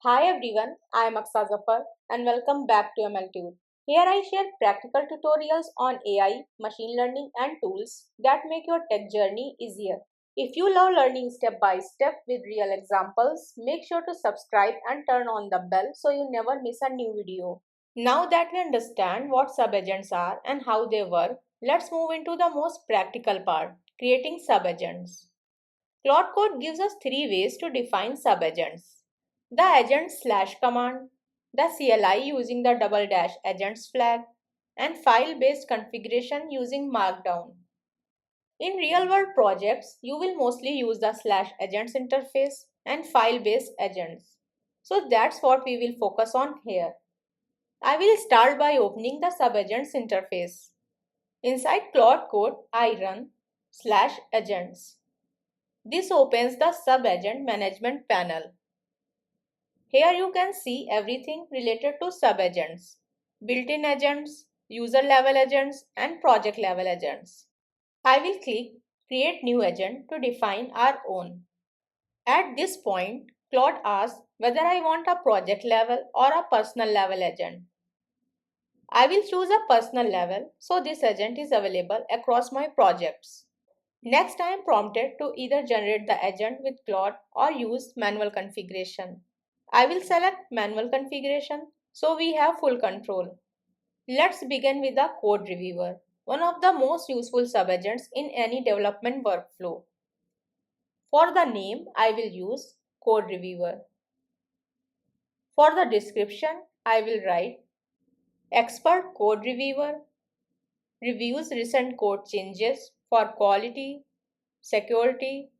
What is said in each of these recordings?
Hi everyone, I am Aksa Zafar and welcome back to MLTube. Here I share practical tutorials on AI, machine learning and tools that make your tech journey easier. If you love learning step by step with real examples, make sure to subscribe and turn on the bell so you never miss a new video. Now that we understand what subagents are and how they work, let's move into the most practical part, creating subagents. Claude Code gives us three ways to define subagents. The agent slash command, the CLI using the double dash agents flag, and file-based configuration using Markdown. In real-world projects, you will mostly use the slash agents interface and file-based agents. So that's what we will focus on here. I will start by opening the subagents interface. Inside Claude Code, I run slash agents. This opens the subagent management panel. Here you can see everything related to subagents, built-in agents, user-level agents, and project-level agents. I will click Create New Agent to define our own. At this point, Claude asks whether I want a project level or a personal level agent. I will choose a personal level so this agent is available across my projects. Next, I am prompted to either generate the agent with Claude or use manual configuration. I will select manual configuration so we have full control. Let's begin with the code reviewer, one of the most useful subagents in any development workflow. For the name, I will use code reviewer. For the description, I will write expert code reviewer reviews recent code changes for quality, security,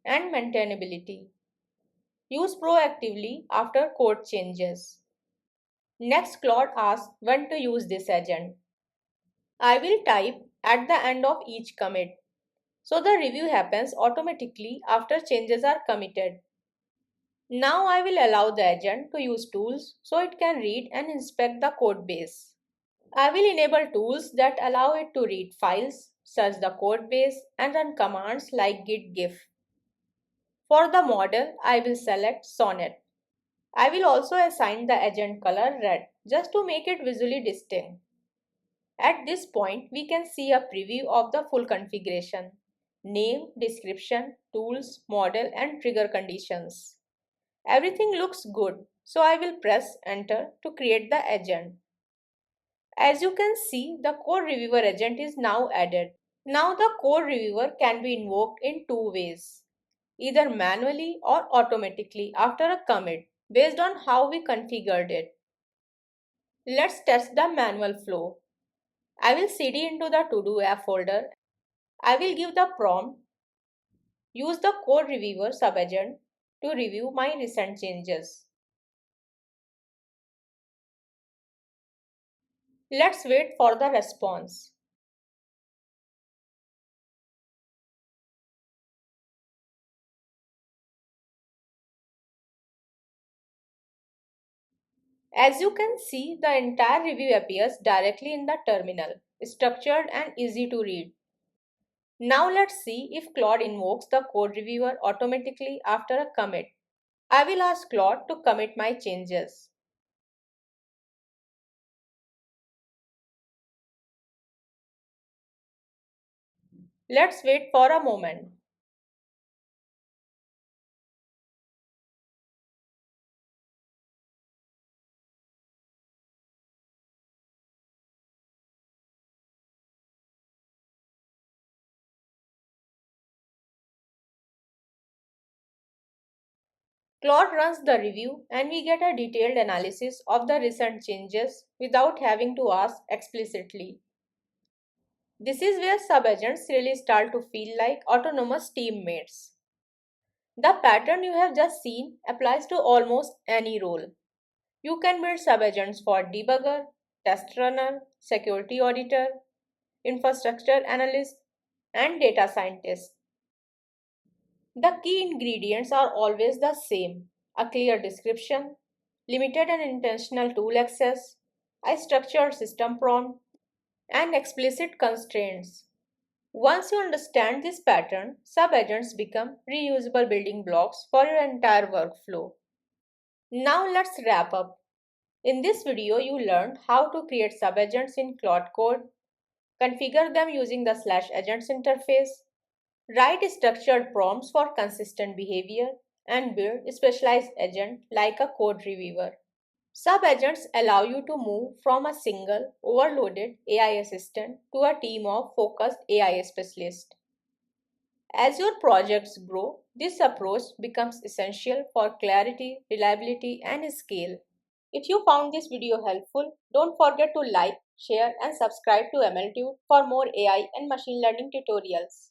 and maintainability. Use proactively after code changes. Next, Claude asks when to use this agent. I will type at the end of each commit, so the review happens automatically after changes are committed. Now I will allow the agent to use tools so it can read and inspect the code base. I will enable tools that allow it to read files, search the code base, and run commands like git gif. For the model, I will select Sonnet. I will also assign the agent color red just to make it visually distinct. At this point, we can see a preview of the full configuration: name, description, tools, model, and trigger conditions. Everything looks good, so I will press enter to create the agent. As you can see, the code reviewer agent is now added. Now the code reviewer can be invoked in two ways, either manually or automatically after a commit, based on how we configured it. Let's test the manual flow. I will cd into the to-do app folder. I will give the prompt, use the code reviewer subagent to review my recent changes. Let's wait for the response. As you can see, the entire review appears directly in the terminal, structured and easy to read. Now let's see if Claude invokes the code reviewer automatically after a commit. I will ask Claude to commit my changes. Let's wait for a moment. Claude runs the review and we get a detailed analysis of the recent changes without having to ask explicitly. This is where subagents really start to feel like autonomous teammates. The pattern you have just seen applies to almost any role. You can build subagents for debugger, test runner, security auditor, infrastructure analyst, and data scientist. The key ingredients are always the same: a clear description, limited and intentional tool access, a structured system prompt, and explicit constraints. Once you understand this pattern, subagents become reusable building blocks for your entire workflow. Now let's wrap up. In this video, you learned how to create subagents in Claude Code, configure them using the /agents interface, write structured prompts for consistent behavior, and build a specialized agent like a code reviewer. Subagents allow you to move from a single, overloaded AI assistant to a team of focused AI specialists. As your projects grow, this approach becomes essential for clarity, reliability, and scale. If you found this video helpful, don't forget to like, share, and subscribe to MLTude for more AI and machine learning tutorials.